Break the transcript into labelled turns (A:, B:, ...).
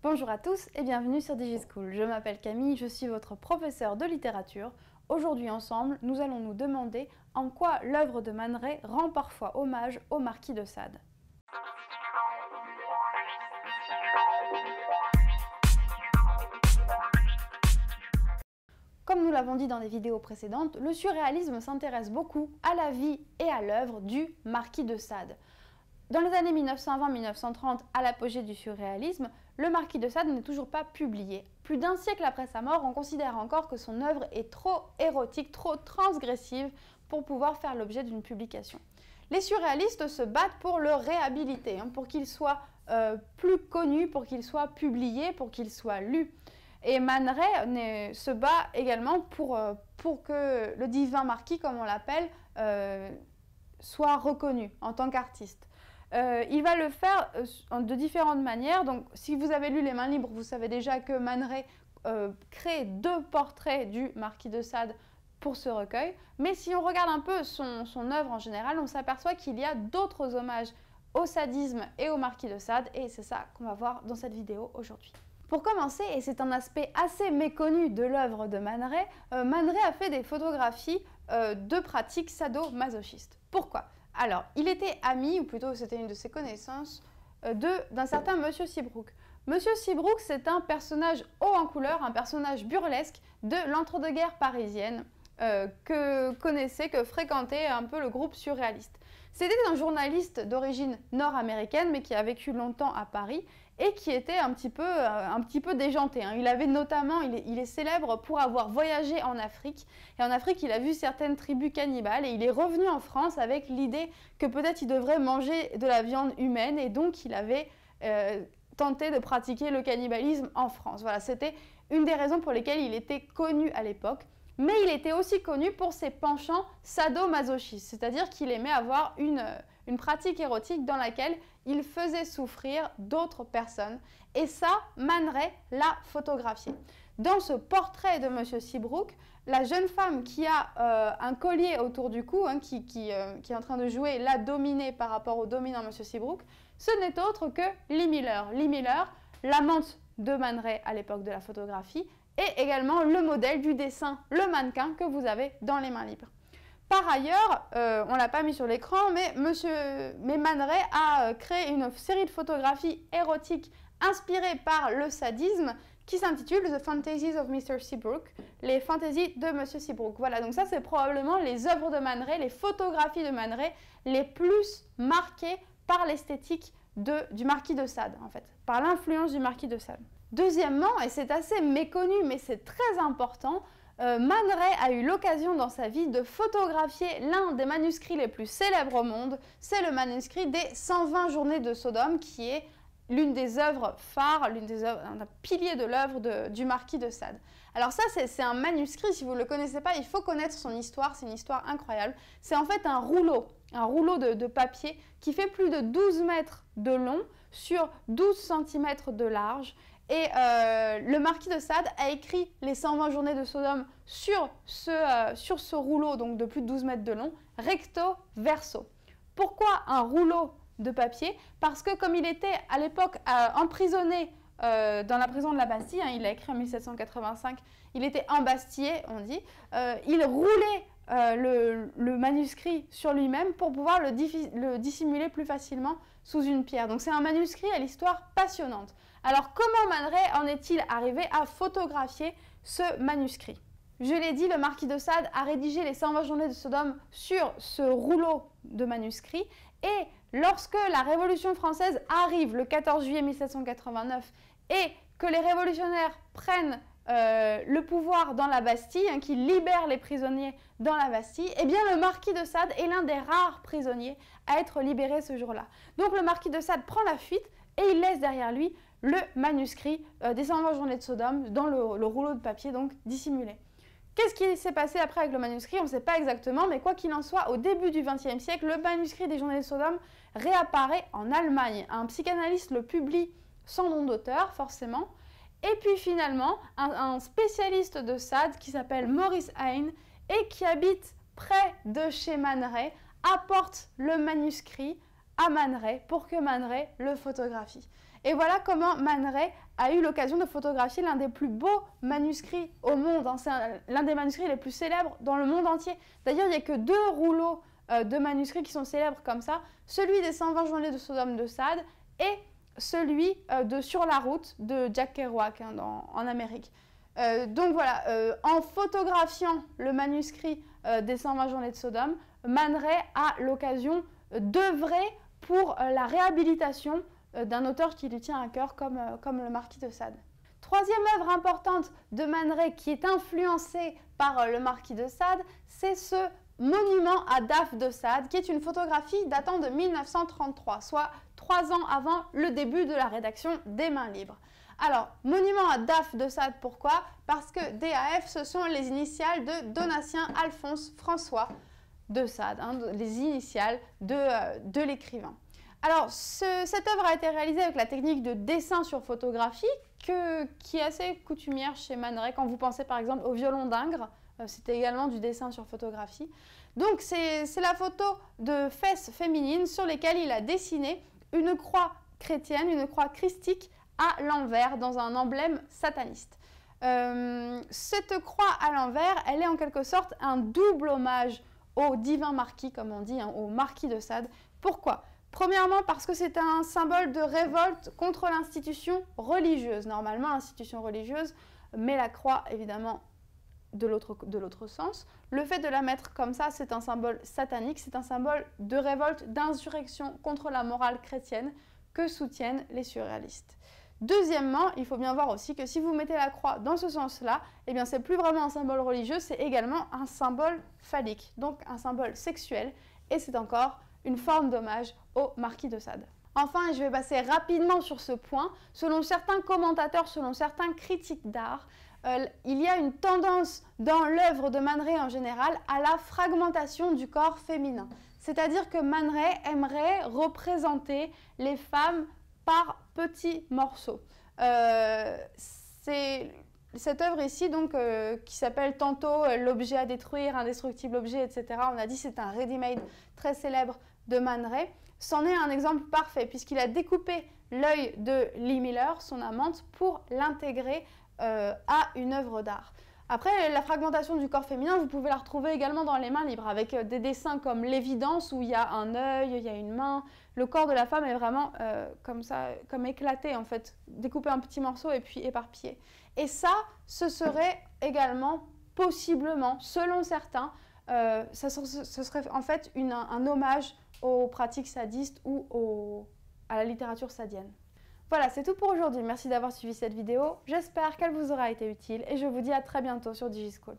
A: Bonjour à tous et bienvenue sur DigiSchool. Je m'appelle Camille, je suis votre professeure de littérature. Aujourd'hui ensemble, nous allons nous demander en quoi l'œuvre de Man Ray rend parfois hommage au Marquis de Sade. Comme nous l'avons dit dans des vidéos précédentes, le surréalisme s'intéresse beaucoup à la vie et à l'œuvre du Marquis de Sade. Dans les années 1920-1930, à l'apogée du surréalisme, le Marquis de Sade n'est toujours pas publié. Plus d'un siècle après sa mort, on considère encore que son œuvre est trop érotique, trop transgressive pour pouvoir faire l'objet d'une publication. Les surréalistes se battent pour le réhabiliter, pour qu'il soit plus connu, pour qu'il soit publié, pour qu'il soit lu. Et Man Ray se bat également pour que le divin marquis, comme on l'appelle, soit reconnu en tant qu'artiste. Il va le faire de différentes manières. Donc, si vous avez lu Les Mains libres, vous savez déjà que Man Ray crée deux portraits du Marquis de Sade pour ce recueil. Mais si on regarde un peu son œuvre en général, on s'aperçoit qu'il y a d'autres hommages au sadisme et au Marquis de Sade. Et c'est ça qu'on va voir dans cette vidéo aujourd'hui. Pour commencer, et c'est un aspect assez méconnu de l'œuvre de Man Ray a fait des photographies de pratiques sadomasochistes. Pourquoi ? Alors, il était ami, ou plutôt c'était une de ses connaissances, d'un certain Monsieur Seabrook. Monsieur Seabrook, c'est un personnage haut en couleur, un personnage burlesque de l'entre-deux-guerres parisienne que fréquentait un peu le groupe surréaliste. C'était un journaliste d'origine nord-américaine, mais qui a vécu longtemps à Paris et qui était un petit peu déjanté. Il avait notamment, il est célèbre pour avoir voyagé en Afrique. Et en Afrique, il a vu certaines tribus cannibales et il est revenu en France avec l'idée que peut-être il devrait manger de la viande humaine. Et donc, il avait tenté de pratiquer le cannibalisme en France. Voilà, c'était une des raisons pour lesquelles il était connu à l'époque. Mais il était aussi connu pour ses penchants sadomasochistes, c'est-à-dire qu'il aimait avoir une pratique érotique dans laquelle il faisait souffrir d'autres personnes. Et ça, Man Ray l'a photographié. Dans ce portrait de M. Seabrook, la jeune femme qui a un collier autour du cou, qui est en train de jouer la dominée par rapport au dominant M. Seabrook, ce n'est autre que Lee Miller. Lee Miller, l'amante de Man Ray à l'époque de la photographie, et également le modèle du dessin, le mannequin que vous avez dans Les Mains libres. Par ailleurs, on ne l'a pas mis sur l'écran, mais Man Ray a créé une série de photographies érotiques inspirées par le sadisme qui s'intitule The Fantasies of Mr. Seabrook, les fantaisies de M. Seabrook. Voilà, donc ça c'est probablement les œuvres de Man Ray, les photographies de Man Ray les plus marquées par l'esthétique du Marquis de Sade, en fait, par l'influence du Marquis de Sade. Deuxièmement, et c'est assez méconnu mais c'est très important, Man Ray a eu l'occasion dans sa vie de photographier l'un des manuscrits les plus célèbres au monde. C'est le manuscrit des 120 journées de Sodome qui est l'une des œuvres phares, un pilier de l'œuvre du Marquis de Sade. Alors ça, c'est un manuscrit, si vous ne le connaissez pas, il faut connaître son histoire, c'est une histoire incroyable. C'est en fait un rouleau de papier qui fait plus de 12 mètres de long sur 12 cm de large. Et le Marquis de Sade a écrit les 120 journées de Sodome sur ce rouleau donc de plus de 12 mètres de long, recto verso. Pourquoi un rouleau de papier? Parce que comme il était à l'époque emprisonné dans la prison de la Bastille, il a écrit en 1785, il était embastillé, on dit, il roulait le manuscrit sur lui-même pour pouvoir le dissimuler plus facilement sous une pierre. Donc c'est un manuscrit à l'histoire passionnante. Alors comment Man Ray en est-il arrivé à photographier ce manuscrit? Je l'ai dit, le Marquis de Sade a rédigé les 120 journées de Sodome sur ce rouleau de manuscrit et lorsque la Révolution française arrive le 14 juillet 1789 et que les révolutionnaires prennent le pouvoir dans la Bastille, qui libère les prisonniers dans la Bastille, eh bien le Marquis de Sade est l'un des rares prisonniers à être libéré ce jour-là. Donc le Marquis de Sade prend la fuite et il laisse derrière lui le manuscrit des 120 journées de Sodome dans le rouleau de papier donc dissimulé. Qu'est-ce qui s'est passé après avec le manuscrit? On ne sait pas exactement, mais quoi qu'il en soit, au début du XXe siècle, le manuscrit des Journées de Sodome réapparaît en Allemagne. Un psychanalyste le publie sans nom d'auteur, forcément. Et puis finalement, un spécialiste de Sade qui s'appelle Maurice Hein et qui habite près de chez Man Ray apporte le manuscrit à Man Ray pour que Man Ray le photographie. Et voilà comment Man Ray a eu l'occasion de photographier l'un des plus beaux manuscrits au monde. C'est l'un des manuscrits les plus célèbres dans le monde entier. D'ailleurs, il n'y a que 2 rouleaux de manuscrits qui sont célèbres comme ça. Celui des 120 journées de Sodome de Sade et celui de Sur la route de Jack Kerouac en Amérique. Donc voilà, en photographiant le manuscrit des 120 journées de Sodome, Man Ray a l'occasion d'œuvrer pour la réhabilitation d'un auteur qui lui tient à cœur comme le Marquis de Sade. Troisième œuvre importante de Man Ray qui est influencée par le Marquis de Sade, c'est ce monument à Dafne de Sade, qui est une photographie datant de 1933, soit 3 ans avant le début de la rédaction des Mains libres. Alors, monument à Dafne de Sade, pourquoi? Parce que DAF, ce sont les initiales de Donatien Alphonse François de Sade, les initiales de l'écrivain. Alors, cette œuvre a été réalisée avec la technique de dessin sur photographie qui est assez coutumière chez Man Ray. Quand vous pensez par exemple au violon d'Ingres, c'était également du dessin sur photographie. Donc, c'est la photo de fesses féminines sur lesquelles il a dessiné une croix chrétienne, une croix christique à l'envers dans un emblème sataniste. Cette croix à l'envers, elle est en quelque sorte un double hommage au divin marquis, comme on dit, au Marquis de Sade. Pourquoi? Premièrement, parce que c'est un symbole de révolte contre l'institution religieuse. Normalement, l'institution religieuse met la croix, évidemment, de l'autre sens. Le fait de la mettre comme ça, c'est un symbole satanique, c'est un symbole de révolte, d'insurrection contre la morale chrétienne que soutiennent les surréalistes. Deuxièmement, il faut bien voir aussi que si vous mettez la croix dans ce sens-là, eh bien c'est plus vraiment un symbole religieux, c'est également un symbole phallique, donc un symbole sexuel, et c'est encore une forme d'hommage au Marquis de Sade. Enfin, et je vais passer rapidement sur ce point, selon certains commentateurs, selon certains critiques d'art, il y a une tendance dans l'œuvre de Man Ray en général à la fragmentation du corps féminin. C'est-à-dire que Man Ray aimerait représenter les femmes par petits morceaux. C'est cette œuvre ici, donc, qui s'appelle tantôt L'objet à détruire, indestructible objet, etc. On a dit c'est un ready-made très célèbre de Man Ray. C'en est un exemple parfait, puisqu'il a découpé l'œil de Lee Miller, son amante, pour l'intégrer à une œuvre d'art. Après, la fragmentation du corps féminin, vous pouvez la retrouver également dans les Mains libres, avec des dessins comme L'évidence, où il y a un œil, il y a une main. Le corps de la femme est vraiment comme ça, comme éclaté en fait, découpé en petits morceaux et puis éparpillé. Et ça, ce serait également, possiblement, selon certains, ce serait en fait un hommage aux pratiques sadistes ou à la littérature sadienne. Voilà, c'est tout pour aujourd'hui. Merci d'avoir suivi cette vidéo. J'espère qu'elle vous aura été utile et je vous dis à très bientôt sur DigiSchool.